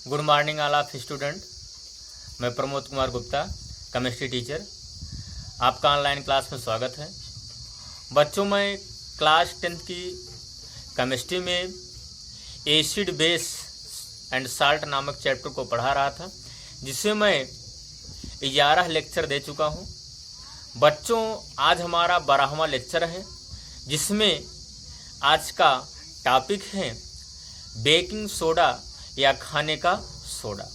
Good morning all of student. मैं Pramod Kumar Gupta, chemistry teacher. आपका online class में स्वागत है। बच्चों, मैं क्लास 10th की केमिस्ट्री में एसिड बेस एंड साल्ट नामक चैप्टर को पढ़ा रहा था, जिसमें मैं 11 लेक्चर दे चुका हूं। बच्चों, आज हमारा 12वां लेक्चर है, जिसमें आज का टॉपिक है बेकिंग सोडा या खाने का सोडा।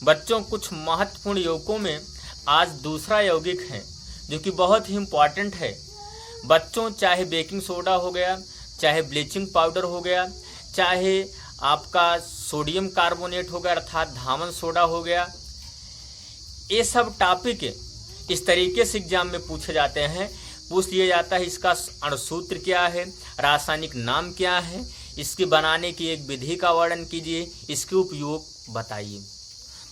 बच्चों, कुछ महत्वपूर्ण यौगिकों में आज दूसरा यौगिक है जो कि बहुत ही इम्पॉर्टेंट है। बच्चों, चाहे बेकिंग सोडा हो गया, चाहे ब्लीचिंग पाउडर हो गया, चाहे आपका सोडियम कार्बोनेट हो गया अर्थात धामन सोडा हो गया, ये सब टॉपिक इस तरीके से एग्जाम में पूछे जाते हैं। पूछ लिया जाता है इसका अणुसूत्र क्या है, रासायनिक नाम क्या है, इसके बनाने की एक विधि का वर्णन कीजिए, इसके उपयोग बताइए।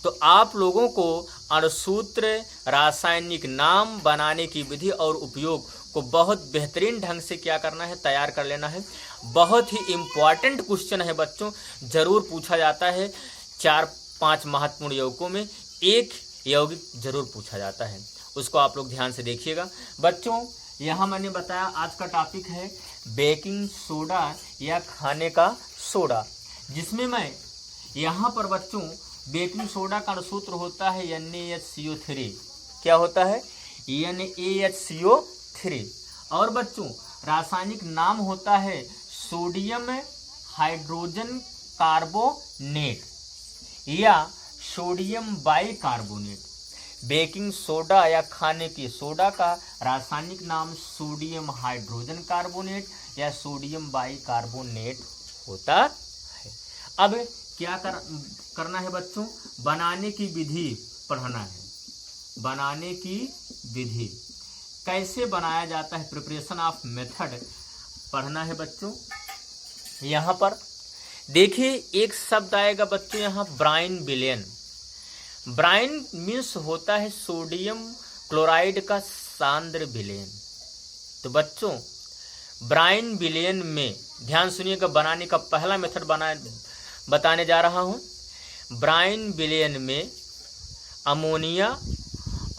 तो आप लोगों को अणुसूत्र, रासायनिक नाम, बनाने की विधि और उपयोग को बहुत बेहतरीन ढंग से क्या करना है, तैयार कर लेना है। बहुत ही इम्पॉर्टेंट क्वेश्चन है बच्चों, जरूर पूछा जाता है। 4-5 महत्वपूर्ण यौगिकों में एक यौगिक जरूर पूछा जाता है, उसको आप लोग ध्यान से देखिएगा। बच्चों, यहाँ मैंने बताया आज का टॉपिक है बेकिंग सोडा या खाने का सोडा, जिसमें मैं यहाँ पर बच्चों बेकिंग सोडा का अणुसूत्र होता है NaHCO3। क्या होता है? NaHCO3। और बच्चों रासायनिक नाम होता है सोडियम हाइड्रोजन कार्बोनेट या सोडियम बाइकार्बोनेट। बेकिंग सोडा या खाने की सोडा का रासायनिक नाम सोडियम हाइड्रोजन कार्बोनेट या सोडियम बाइकार्बोनेट होता है। अब क्या करना है बच्चों? बनाने की विधि पढ़ना है। बनाने की विधि कैसे बनाया जाता है, प्रिपरेशन ऑफ मेथड पढ़ना है बच्चों। यहाँ पर देखिए एक शब्द आएगा बच्चों, यहाँ ब्राइन विलेन। ब्राइन मीन्स होता है सोडियम क्लोराइड का सांद्र विलेन। तो बच्चों ब्राइन विलेन में ध्यान सुनिएगा, बनाने का पहला मेथड बताने जा रहा हूं। ब्राइन विलेन में अमोनिया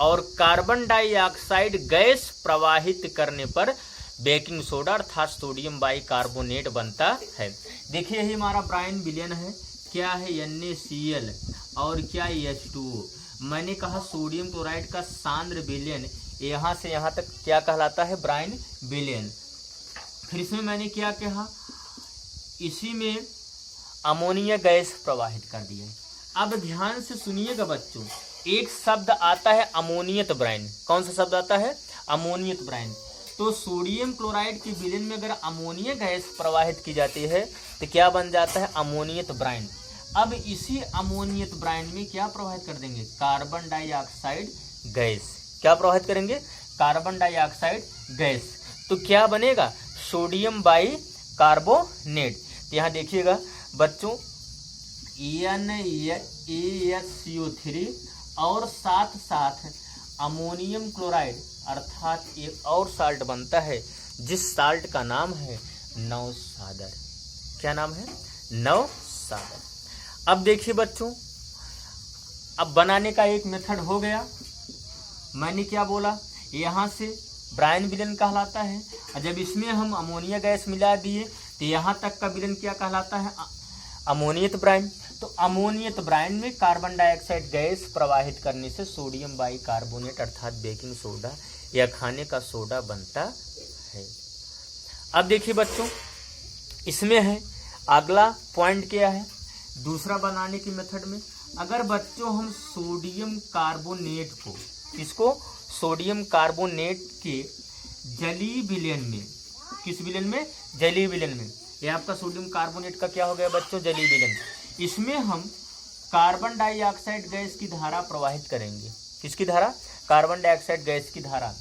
और कार्बन डाइऑक्साइड गैस प्रवाहित करने पर बेकिंग सोडा अर्थात सोडियम बाइकार्बोनेट बनता है। देखिए यही हमारा ब्राइन विलेन है। क्या है? NaCl और क्या H2O। मैंने कहा सोडियम क्लोराइड का सांद्र विलेन, यहाँ से यहाँ तक क्या कहलाता है? ब्राइन विलेन। फिर इसमें मैंने क्या कहा? इसी में अमोनिया गैस प्रवाहित कर दिया। अब ध्यान से सुनिएगा बच्चों, एक शब्द आता है अमोनियत ब्राइन। कौन सा शब्द आता है? अमोनियत ब्राइन। तो सोडियम क्लोराइड के विलेन में अगर अमोनिया गैस प्रवाहित की जाती है तो क्या बन जाता है? अमोनियत ब्राइन। अब इसी अमोनियत ब्राइन में क्या प्रवाहित कर देंगे? Carbon dioxide gas. क्या प्रवाहित करेंगे? Carbon dioxide gas. तो क्या बनेगा? Sodium bicarbonate. तो यहाँ देखिएगा बच्चों NaHCO3 और साथ साथ अमोनियम क्लोराइड अर्थात एक और साल्ट बनता है, जिस साल्ट का नाम है नवसादर। क्या नाम है? नवसादर। अब देखिए बच्चों, अब बनाने का एक मेथड हो गया। मैंने क्या बोला? यहाँ से ब्राइन विलेन कहलाता है, और जब इसमें हम अमोनिया गैस मिला दिए तो यहाँ तक का विलेन क्या कहलाता है? अमोनियत ब्राइन। तो अमोनियत ब्राइन में कार्बन डाइऑक्साइड गैस प्रवाहित करने से सोडियम बाइकार्बोनेट अर्थात बेकिंग सोडा या खाने का सोडा बनता है। अब देखिए बच्चों, इसमें है अगला पॉइंट क्या है? दूसरा बनाने की मेथड में अगर बच्चों हम सोडियम कार्बोनेट को, इसको सोडियम कार्बोनेट के जलीय विलेन में, किस विलेन में? जलीय विलेन में। ये आपका सोडियम कार्बोनेट का क्या हो गया बच्चों? जलीय विलेन। इसमें हम कार्बन डाइऑक्साइड गैस की धारा प्रवाहित करेंगे। किसकी धारा? कार्बन डाइऑक्साइड गैस की धारा।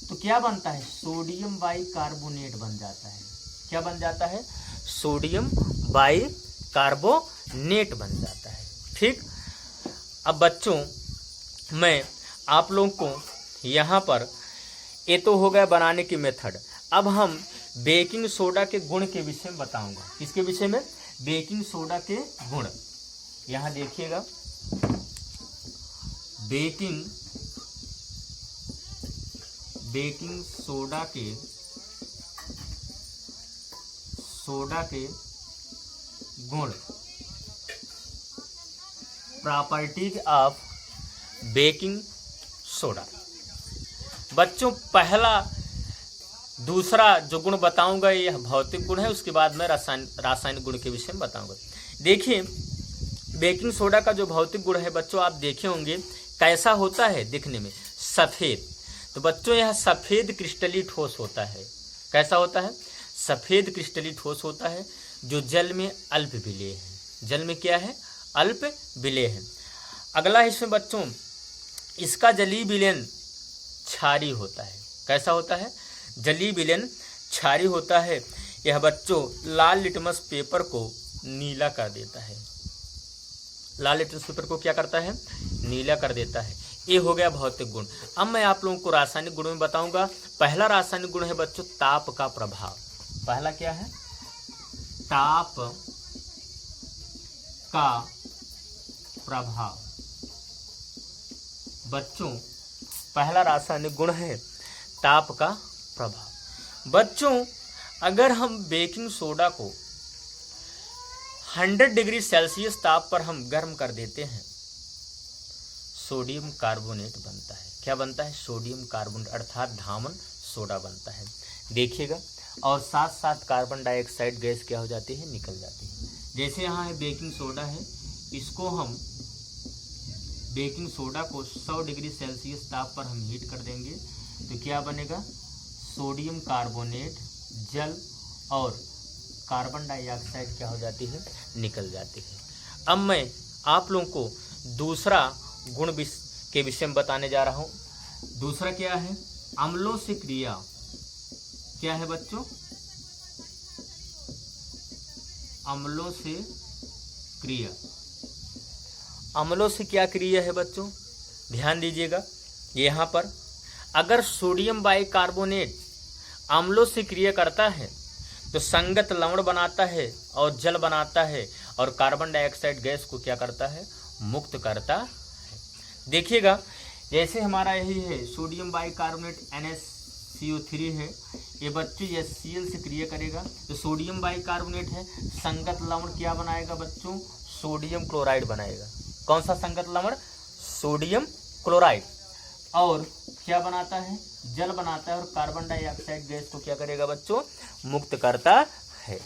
तो क्या बनता है? सोडियम बाइकार्बोनेट बन जाता है। क्या बन जाता है? सोडियम बाइकार्बोनेट बन जाता है। ठीक। अब बच्चों मैं आप लोगों को यहाँ पर ये तो हो गया बनाने की मेथड। अब हम बेकिंग सोडा के गुण के विषय में बताऊंगा। किसके विषय में? बेकिंग सोडा के गुण। यहाँ देखिएगा, बेकिंग सोडा के गुण, प्रॉपर्टीज ऑफ बेकिंग सोडा। बच्चों पहला दूसरा जो गुण बताऊंगा यह भौतिक गुण है, उसके बाद मैं रासायनिक गुण के विषय में बताऊंगा। देखिए बेकिंग सोडा का जो भौतिक गुण है बच्चों, आप देखे होंगे कैसा होता है दिखने में, सफेद। तो बच्चों यह सफेद क्रिस्टली ठोस होता है। कैसा होता है? सफेद क्रिस्टली ठोस होता है, जो जल में अल्प विलेय है। जल में क्या है? अल्प विलेय है। अगला इसमें बच्चों इसका जलीय विलयन क्षारीय होता है। कैसा होता है? जलीय विलयन क्षारीय होता है। यह बच्चों लाल लिटमस पेपर को नीला कर देता है। लाल लिटमस पेपर को क्या करता है? नीला कर देता है। ये हो गया भौतिक गुण। अब मैं आप लोगों को रासायनिक गुण में बताऊंगा। पहला रासायनिक गुण है बच्चों ताप का प्रभाव। पहला क्या है? ताप का प्रभाव। बच्चों पहला रासायनिक गुण है ताप का प्रभाव। बच्चों अगर हम बेकिंग सोडा को 100 डिग्री सेल्सियस ताप पर हम गर्म कर देते हैं, सोडियम कार्बोनेट बनता है। क्या बनता है? सोडियम कार्बोनेट अर्थात धामन सोडा बनता है। देखिएगा, और साथ साथ कार्बन डाइऑक्साइड गैस क्या हो जाती है? निकल जाती है। जैसे यहाँ है बेकिंग सोडा है, इसको हम बेकिंग सोडा को 100 डिग्री सेल्सियस ताप पर हम हीट कर देंगे तो क्या बनेगा? सोडियम कार्बोनेट, जल और कार्बन डाइऑक्साइड क्या हो जाती है? निकल जाती है। अब मैं आप लोगों को दूसरा गुण के विषय में बताने जा रहा हूँ। दूसरा क्या है? अम्लों से क्रिया। क्या है बच्चों? अम्लों से क्रिया। अम्लों से क्या क्रिया है बच्चों? ध्यान दीजिएगा, यहाँ पर अगर सोडियम बाइकार्बोनेट अम्लों से क्रिया करता है तो संगत लवण बनाता है और जल बनाता है और कार्बन डाइऑक्साइड गैस को क्या करता है? मुक्त करता है। देखिएगा, जैसे हमारा यही है सोडियम बाइकार्बोनेट NaCO3 है, ये बच्चों HCl से क्रिया करेगा तो सोडियम बाइकार्बोनेट है, संगत लवण क्या बनाएगा बच्चों? सोडियम क्लोराइड बनाएगा। कौन सा संगत लवण? Sodium chloride. और क्या बनाता है? जल बनाता है और कार्बन डाइऑक्साइड गैस को क्या करेगा बच्चों? मुक्त करता है।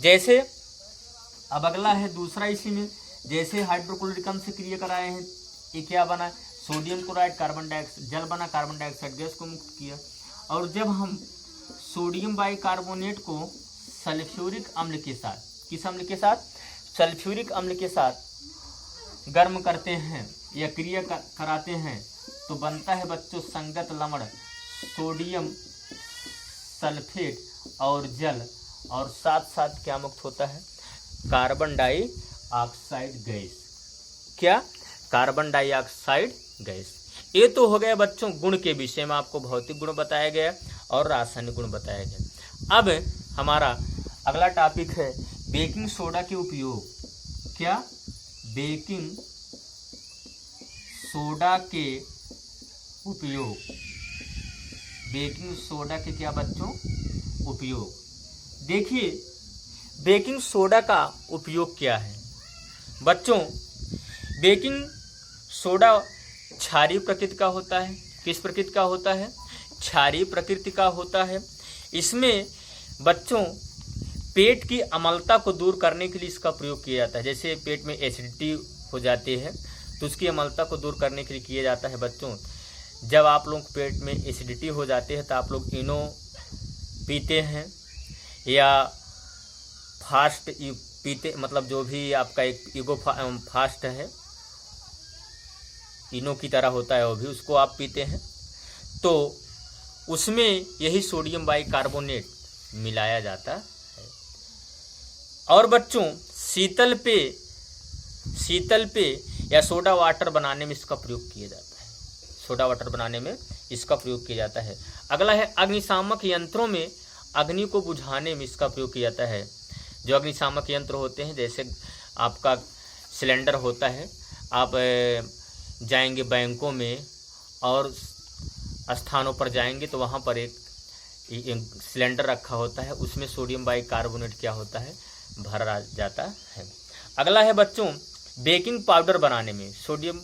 जैसे अब अगला है दूसरा, इसी में जैसे हाइड्रोक्लोरिक अम्ल से क्रिया कराए हैं, ये क्या बना? सोडियम क्लोराइड, कार्बन डाइऑक्साइड, जल बना, कार्बन डाइऑक्साइड गैस को मुक्त किया। और जब हम सोडियम बाइकार्बोनेट को सल्फ्यूरिक अम्ल के साथ, किस अम्ल के साथ? सल्फ्यूरिक अम्ल के साथ गर्म करते हैं या क्रिया कराते हैं तो बनता है बच्चों संगत लवण सोडियम सल्फेट और जल, और साथ साथ क्या मुक्त होता है? Carbon dioxide gas. क्या? Carbon dioxide gas. ये तो हो गया बच्चों गुण के विषय में, आपको भौतिक गुण बताया गया और रासायनिक गुण बताया गया। अब हमारा अगला टॉपिक है बेकिंग सोडा के उपयोग। क्या? बेकिंग सोडा के उपयोग। बेकिंग सोडा के क्या बच्चों? उपयोग। देखिए बेकिंग सोडा का उपयोग क्या है बच्चों? बेकिंग सोडा क्षारीय प्रकृति का होता है। किस प्रकृति का होता है? क्षारीय प्रकृति का होता है। इसमें बच्चों पेट की अम्लता को दूर करने के लिए इसका प्रयोग किया जाता है। जैसे पेट में एसिडिटी हो जाती है तो उसकी अम्लता को दूर करने के लिए किया जाता है बच्चों। जब आप लोग पेट में एसिडिटी हो जाती है तो आप लोग इनो पीते हैं या फास्ट पीते, मतलब जो भी आपका एक ईगो फास्ट है, इनो की तरह होता है वो भी, उसको आप पीते हैं तो उसमें यही सोडियम बाइकार्बोनेट मिलाया जाता है। और बच्चों शीतल पे या सोडा वाटर बनाने में इसका प्रयोग किया जाता है। सोडा वाटर बनाने में इसका प्रयोग किया जाता है। अगला है अग्निशामक यंत्रों में अग्नि को बुझाने में इसका प्रयोग किया जाता है। जो अग्निशामक यंत्र होते हैं, जैसे आपका सिलेंडर होता है, आप जाएंगे बैंकों में और स्थानों पर जाएंगे तो वहाँ पर एक सिलेंडर रखा होता है, उसमें सोडियम बाइकार्बोनेट क्या होता है, भरा जाता है। अगला है बच्चों, बेकिंग पाउडर बनाने में सोडियम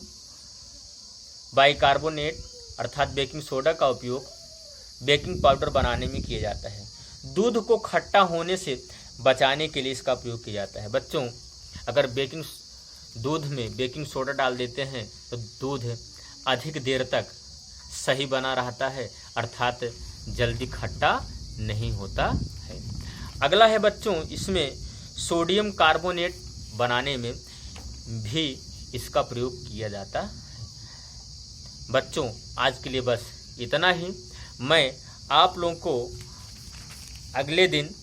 बाइकार्बोनेट अर्थात बेकिंग सोडा का उपयोग बेकिंग पाउडर बनाने में किया जाता है। दूध को खट्टा होने से बचाने के लिए इसका उपयोग किया जाता है। बच्चों, अगर दूध में बेकिंग सोडा डाल देते हैं तो दूध अधिक देर तक सही बना रहता है, अर्थात जल्दी खट्टा नहीं होता है। अगला है बच्चों, इसमें सोडियम कार्बोनेट बनाने में भी इसका प्रयोग किया जाता है। बच्चों, आज के लिए बस इतना ही। मैं आप लोगों को अगले दिन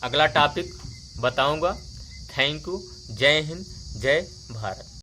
अगला टॉपिक बताऊंगा। Thank you. जय हिंद, जय भारत।